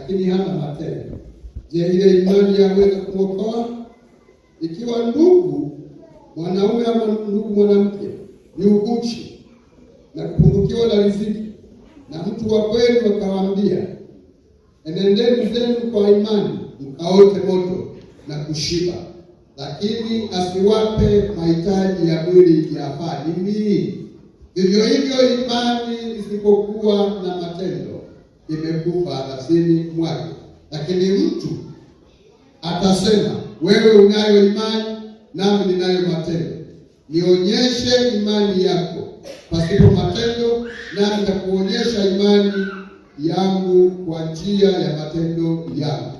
lakini hana matendo, je, ile imani yaweza kumwokoa? Ikiwa ndugu mwanaume ama ndugu mwanamke ni uchi na kupungukiwa na riziki, na mtu wa kweli wakawaambia, enendeni zenu kwa imani mkaote moto na kushiba, lakini asiwape mahitaji ya mwili yafaa nini? Vivyo hivyo imani isipokuwa na matendo imekufa nafsini mwake. Lakini mtu atasema, wewe unayo imani nami ninayo matendo, nionyeshe imani yako pasipo matendo, nami nitakuonyesha imani yangu kwa njia ya matendo yangu.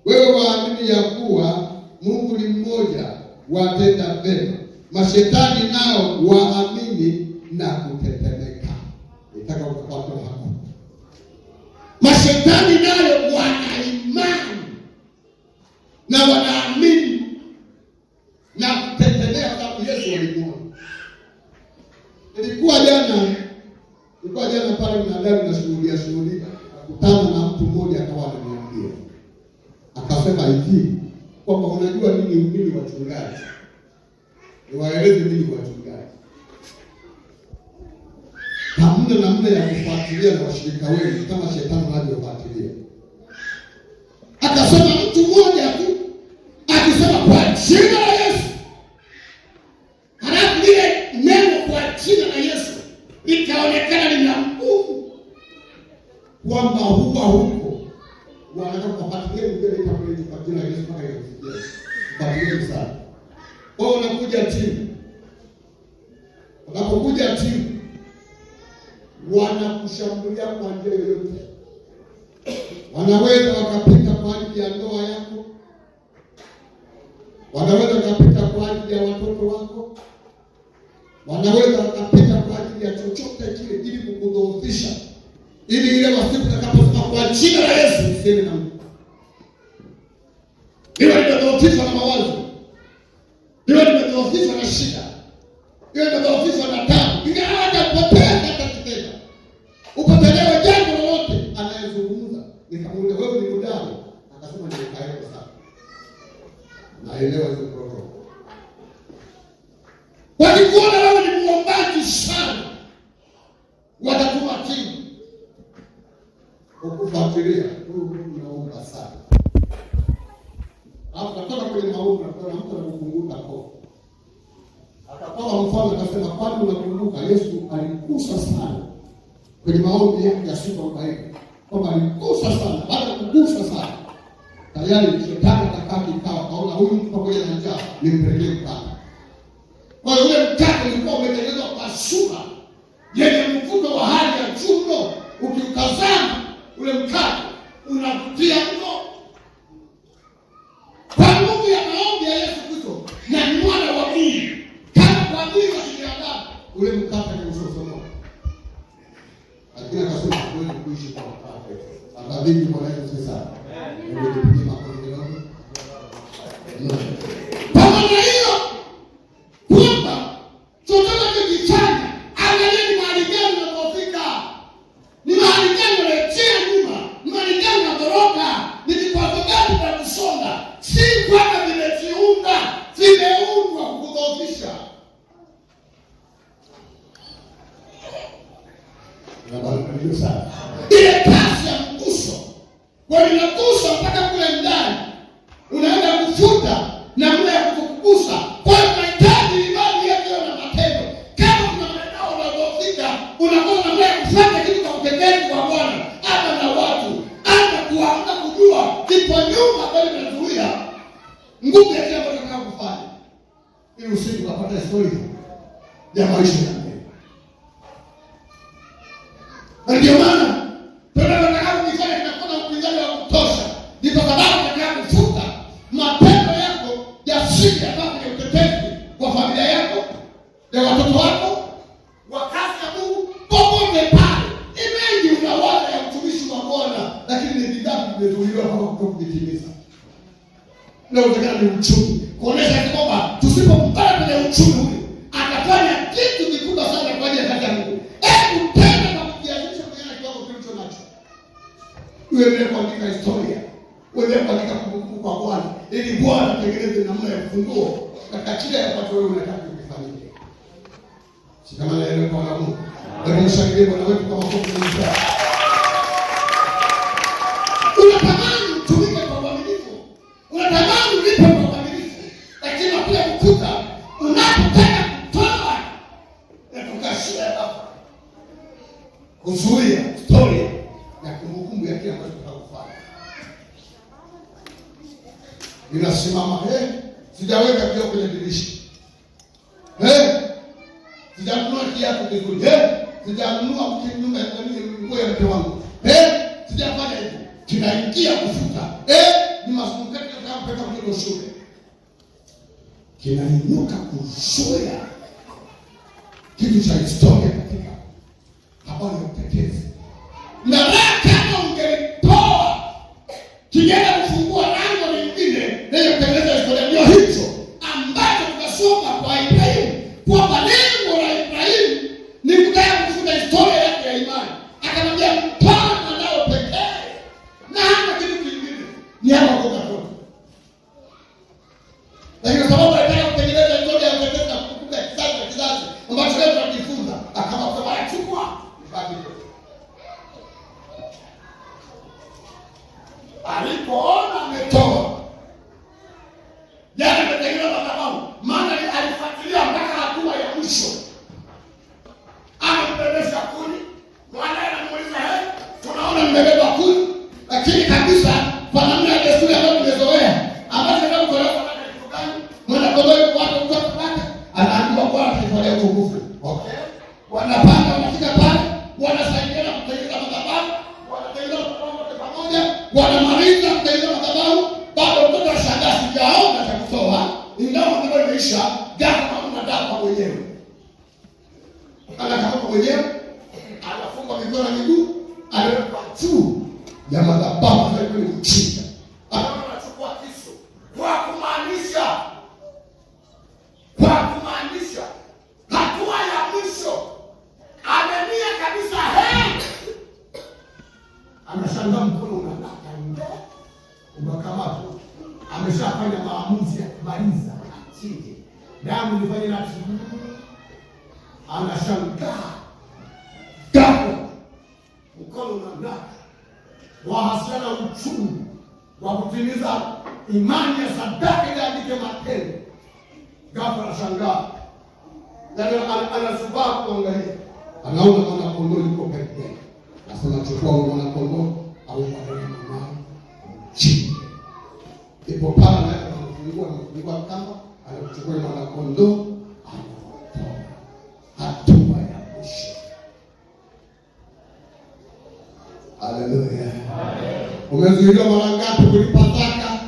Wewe waamini ya kuwa Mungu ni mmoja, watenda mema. Mashetani nao waamini na kutetemeka. Nataka ukapata hapo. Mashetani nao wana imani na wanaamini na kutetemeka kama Yesu alikuwa. Nilikuwa jana pale mnadani na shuhudia, nakutana na mtu mmoja akawa ananiambia. Akasema hivi, kwamba unajua nini wachungaji? Niwaeleze nini wachungaji. Hamna namna ya kufuatilia na washirika wenu kama shetani anavyofuatilia. Akasema mtu mmoja tu akisema kwa jina la Yesu, halafu ile neno kwa jina la Yesu ikaonekana lina nguvu, kwamba huko wanataka kufuatilia mbele kwa jina la Yesu mpaka ifikie. Fuatilia sana. Wao wanakuja timu. Wanapokuja timu wanakushambulia kwa njia yoyote. Wanaweza wakapita kwa ajili ya ndoa yako. Wanaweza wakapita kwa ajili ya watoto wako. Wanaweza wakapita kwa ajili ya chochote kile ili kukudhoofisha. Ili ile wasiku utakaposema kwa jina la Yesu useme na Mungu. Iwe nimedhoofishwa na mawazo. Iwe nimedhoofishwa na shida. Iwe nimedhoofishwa na tabu. Ingawa kupotea hata kitenda. Upotelewe jambo lolote anayezungumza. Nikamuuliza, wewe ni mdau? Akasema nimekaelewa sana. Naelewa hizo protokoli. Wakikuona wewe ni muombaji sana, watatuma timu ukufuatilia. Unaomba sana. Hapo katoka kwenye maombi, na mtu anakukumbuka kwa. Akatoa mfano akasema, kwani unakumbuka Yesu alikusa sana kwenye maombi yake ya siku 40. Kwamba alikusa sana, baada ya kugusa sana, tayari shetani atakaa kikao, kaona huyu mtu pamoja na njaa nimpelekee mkate. Kwa hiyo ule mkate ulikuwa umetengenezwa kwa sura yenye mvuto wa hali ya juu mno. Ukiukazana ule mkate unavutia mno. Kwa nguvu ya maombi ya Yesu Kristo na ni mwana wa Mungu, kama kwa mwili wa binadamu, ule mkate ni usosomoa. Lakini akasema huwezi kuishi kwa mkate. Akadhiki Bwana Yesu sana. Ndio makofi yangu. Pamoja hiyo kwamba chochote kichana, angalieni mahali gani unapofika. Ni mahali gani unaletea nyuma, ni mahali gani unatoroka, ni vikwazo gani vya kusonga. Si kwamba vimeundwa kukudhoofisha. Ndio sana. Ile kasi ya mguso, kwa linagusa mpaka kule ndani, unaenda kufuta na mle ya kukugusa. Kwa mahitaji imani yake na matendo. Kama kuna maneno unadhoofika, unakosa namna ya kufanya kitu kwa utendaji wa Bwana, hata na watu, hata kuamka kujua kipo nyuma bali unazuia nguvu ya kile ambacho unataka kufanya. Ili usije ukapata historia ya maisha yako. Ndio maana tunataka kufanya tunakuwa upinzani wa kutosha. Ndipo sababu tunataka kufuta matendo yako ya shida kama ni utetezi kwa familia yako, ya watoto wako, wa kazi ya Mungu, popote pale. Imeji unawaza ya utumishi wa Bwana, lakini ni bidhaa vimezuiliwa kama kutokutimiza. Na utakana ni uchumi. Kuonesha kwamba tusipompata kwenye uchumi huyu, atafanya kitu kikubwa sana kwa ajili ya kazi ya Mungu. uendelee kuandika historia, uendelee kuandika kumbukumbu kwa Bwana, ili Bwana atengeneze namna ya kufunguo katika kile ambacho wewe unataka kufanyike. Shikamana yale kwa Mungu. Hebu mshangilie Bwana wetu kwa makofi mengi. Unatamani utumike kwa uaminifu, unatamani ulipe kwa uaminifu, lakini pia kukuta unapotaka kutoa na tukashia hapa kuzuia historia ya kumbukumbu ya kile ambacho tutakufanya. Ninasimama, sijaweka kioo kwenye dirisha. Sijanunua kiatu kizuri. Sijanunua nyumba ya nguo ya mke wangu. Sijafanya hivyo. Kinaingia kufuta. Ni masumbuko kama peka mtoto shule. Kinainuka kuzoea kitu cha historia katika habari ya utetezi. Na kama ungetoa kinyana kufungua lango lingine na kutengeneza historia ndio hicho ambacho tunasoma kwa Ibrahimu, kwamba lengo la Ibrahimu ni kutaka kufuta historia yake ya imani. Akamwambia mtoa mwanao pekee na hana kitu kingine, ni hapo kwa mtoto. Lakini sababu anataka kutengeneza historia ya utetezi na kukumbuka kizazi ambacho leo tunajifunza, akamwambia bwana chukua ibaki. Alipoona ametoa jana ametengeneza madhabahu, maana alifuatilia mpaka hatua ya mwisho. Amebebesha kuni, mwanae anamuuliza tunaona mmebeba kuni, lakini kabisa kwa namna ya desturi ambayo tumezoea, ambacho ndio kuelewa kwa kitu gani, mwana kondoo yuko hapo kwa kupata, anaambiwa kwa kifanya nguvu. Okay, wanapanda wanafika pale, wanasaidiana kutengeneza madhabahu, wanatengeneza pamoja, wanamaliza kutengeneza madhabahu. Bado mtoto ashangaa, sijaona cha kutoa, ingawa ndio imeisha. Ghafla unadapa mwenyewe, anakama mwenyewe, anafunga mikono na miguu, anaweka juu ya madhabahu na kule mchinja, anachukua kisu kwa kumaanisha hatua ya mwisho. Amenia kabisa, anashangaa mkono unadaka nje, umekamata, ameshafanya maamuzi ya kumaliza achinje, damu ilifanya na anashangaa ghafla mkono unadaka, wahasiana uchungu wa kutimiza imani ya sadaka ile andike matendo. Ghafla anashangaa, anasubaa kuangalia, anaona mwana kondoo yuko pekee. Nasema chukua mwana kondoo au mwana mama chini. Ipo pale na anafungua kamba, anachukua mwana kondoo, anatoa hatua ya mwisho. Haleluya. Amen. Umezuiliwa mara ngapi kulipa zaka?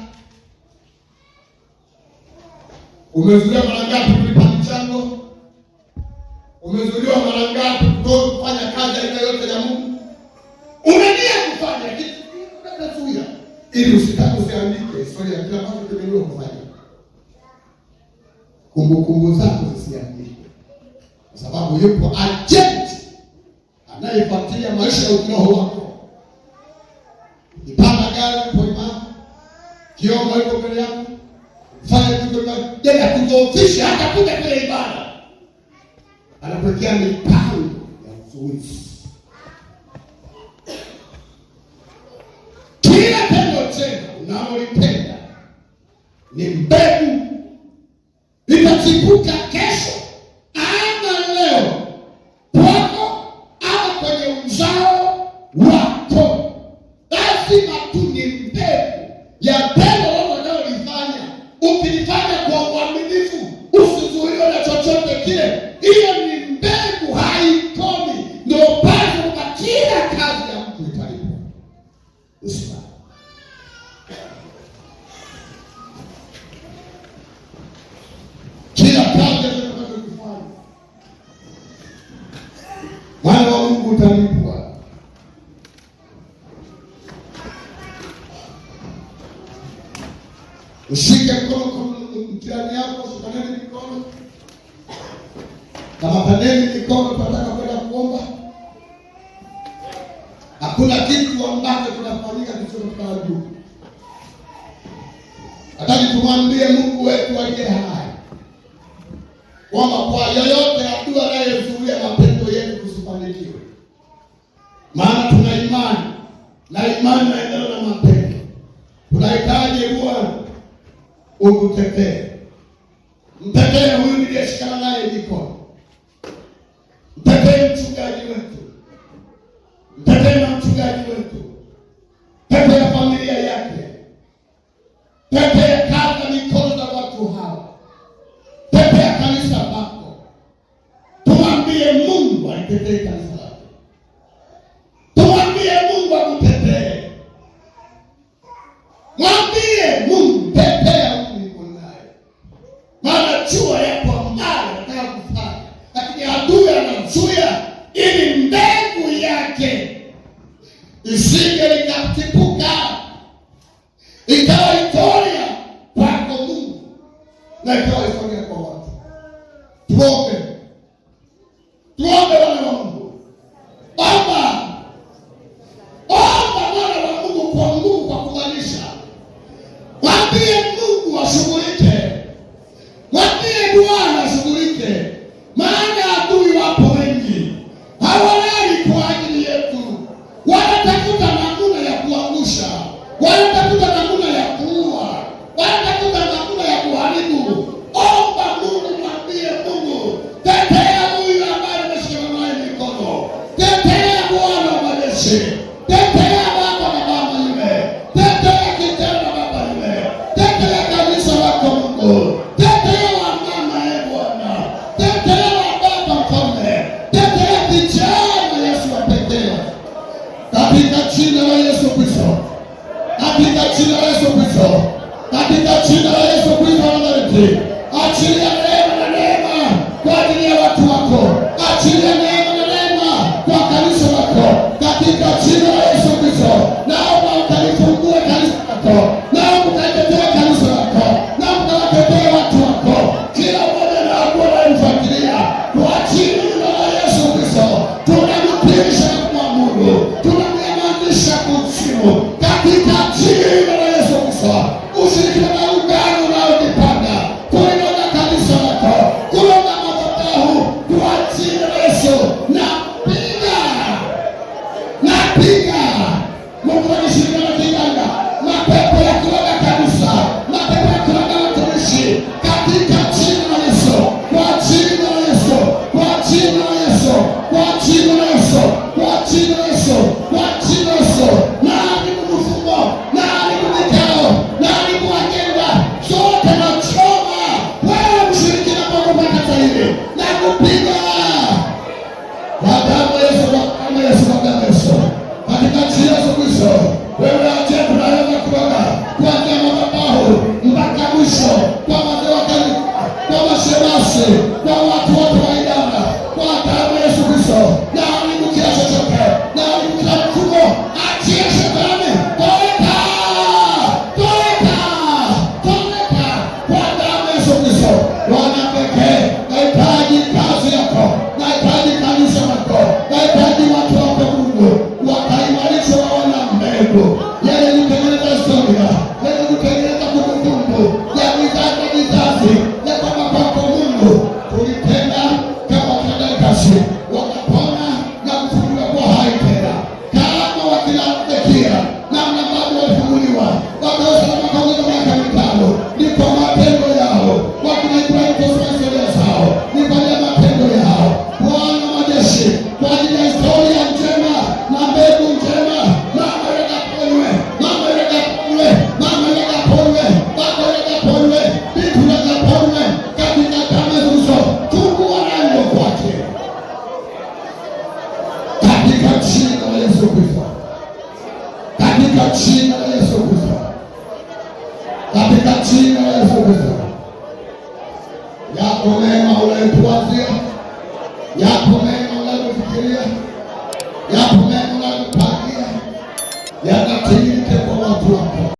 Umezuiliwa mara ngapi kulipa michango? Umezuiliwa mara ngapi kufanya kazi aina yote ya Mungu? Unalia kufanya kitu unakazuia ili usiandike historia ya kila kitu kimeliwa kufanya. Kumbukumbu zako zisiandike, kwa sababu yupo agent anayefuatilia maisha ya kiroho wako. Ipanda gari kwa imani, kiomba yuko mbele yako, fanya kitu ya kutofisha, hata kuja kwenye ibada anapokea mipango ya uzuizi. Kila tendo tena unalolitenda ni mbegu itachipuka kesho ama leo kwako ama kwenye uzao wako. Lazima tu ni mbegu ya tendo unalolifanya. Ukilifanya kwa uaminifu, usizuiwe na chochote kile, hiyo ni mbegu, haikomi. Ndio basi kwa kila kazi ya mtu italipwa. Usiba kila kazi unayofanya, mwana wa Mungu utalipwa. Ushike mkono kwa mtihani yako, shikaneni mikono. Kama paneni mikono, tunataka kwenda kuomba. Hakuna kitu ambacho tunafanya katika juu. Nataka tumwambie Mungu wetu aliye hai kwamba kwa yoyote adui anayezuia mapendo yetu kusifanikiwe, maana tuna imani na imani inaendana na mapendo. Tunahitaji Bwana ukutetee. Mtetee huyu niliyeshikana naye mikono. Mtetee mchungaji wetu. Mtetee na mchungaji wetu. Tetea familia yake. Tetea kaza mikono za watu hawa. Tetea kanisa lako. Tumwambie Mungu alitetee kanisa lako. Tumwambie Mungu akutetee. Mwambie Mungu tetea uko naye. Maana jua yako mbali nataka kufanya. Lakini adui anazuia ili mbegu yake isije ikatipuka. Ikawa historia kwako Mungu na ikawa historia kwa watu. Tuombe. Tuombe wana wa Mungu. Omba wana wa Mungu kwa Mungu kwa kuganisha. Mwambie Mungu ashughulike. Mwambie Bwana ashughulike. Maana adui wapo wengi. Hawalali kwa ajili yetu. Wanatafuta namna ya kuangusha. Wanatafuta namna ya kuua. Wanatafuta namna ya kuharibu. Omba Mungu, mwambie Mungu, tetea huyu ambaye ameshikana naye mikono. Tetea Bwana wa majeshi. Tetea baba na mama yule. Tetea kijana na baba yule. Tetea kanisa lako Mungu. Tetea wamama Bwana. Tetea wababa mfalme. Tetea vijana Yesu watetea. Katika jina la Yesu Kristo. Katika jina la Yesu Kristo. Katika jina la Yesu Kristo wa Nazareti. Achilia neema na neema kwa ajili ya watu wako. Achilia neema na neema kwa kanisa lako. Katika jina la Yesu Kristo. Naomba ukalifungua kanisa lako. Naomba ukalitetee kanisa lako. Naomba ukawatetee watu wako. Kila mmoja na akuwa anamfuatilia. Kwa jina la Yesu Kristo. Tunampitisha kwa Mungu. Tunamnyamazisha kuzimu. Katika jina la Yesu Kristo. Ushirikina na ugano unaojipanga kulinda kanisa lako, kulinda madhabahu, kwa jina la Yesu. Napiga Mungu anishirikana kiganga, mapepo ya kuloga kanisa, mapepo ya kuloga watumishi, katika jina la Yesu, kwa jina la Yesu, kwa jina la Yesu, kwa jina la Yesu, kwa jina la Yesu, kwa jina la Yesu. Na haribu mfumo, na haribu mikao, na haribu agenda zote na choma. Wewe mshirikina kwa kupata hili na kupiga kwa damu ya Yesu, kwa damu ya Yesu, kwa damu ya Yesu. Katika jina la Yesu Kristo, wewe aje tunaweza kuona kuanzia madhabahu mpaka mwisho, kwa wazee wa kanisa, kwa mashemasi, kwa watu wote wa idara, kwa damu ya Yesu Kristo. Na haribu kila chochote, na haribu kila mfumo, achia shetani, toeka, toeka, toeka kwa damu ya Yesu Kristo. Bwana pekee, nahitaji kazi yako, nahitaji kanisa lako, nahitaji watu wako Mungu, wakaimarishwa waona mbegu yale kutengeneza historia, yale kutengeneza kumbukumbu ya vizazi na vizazi, ya kwamba kwako Mungu tulitenda kama kadakasi, wakapona na kufunguliwa kwa hai tena, kama wakilamekia namna ambavyo walifunguliwa wakaweza na makaongeza miaka mitano. Ni kwa matendo yao, wakina Ibrahimu kwa historia zao, ni kwa matendo yao. Bwana majeshi, kwa ajili ya historia njema na mbegu njema, mama yakaponywe, mama yakaponywe, mama yakaponywe, baba yakaponywe, vitu yakaponywe katika damu ya Yesu. Fungua lango kwake katika jina la Yesu Kristo, katika jina la Yesu Kristo, katika jina la Yesu Kristo. Yako neema unayetuwazia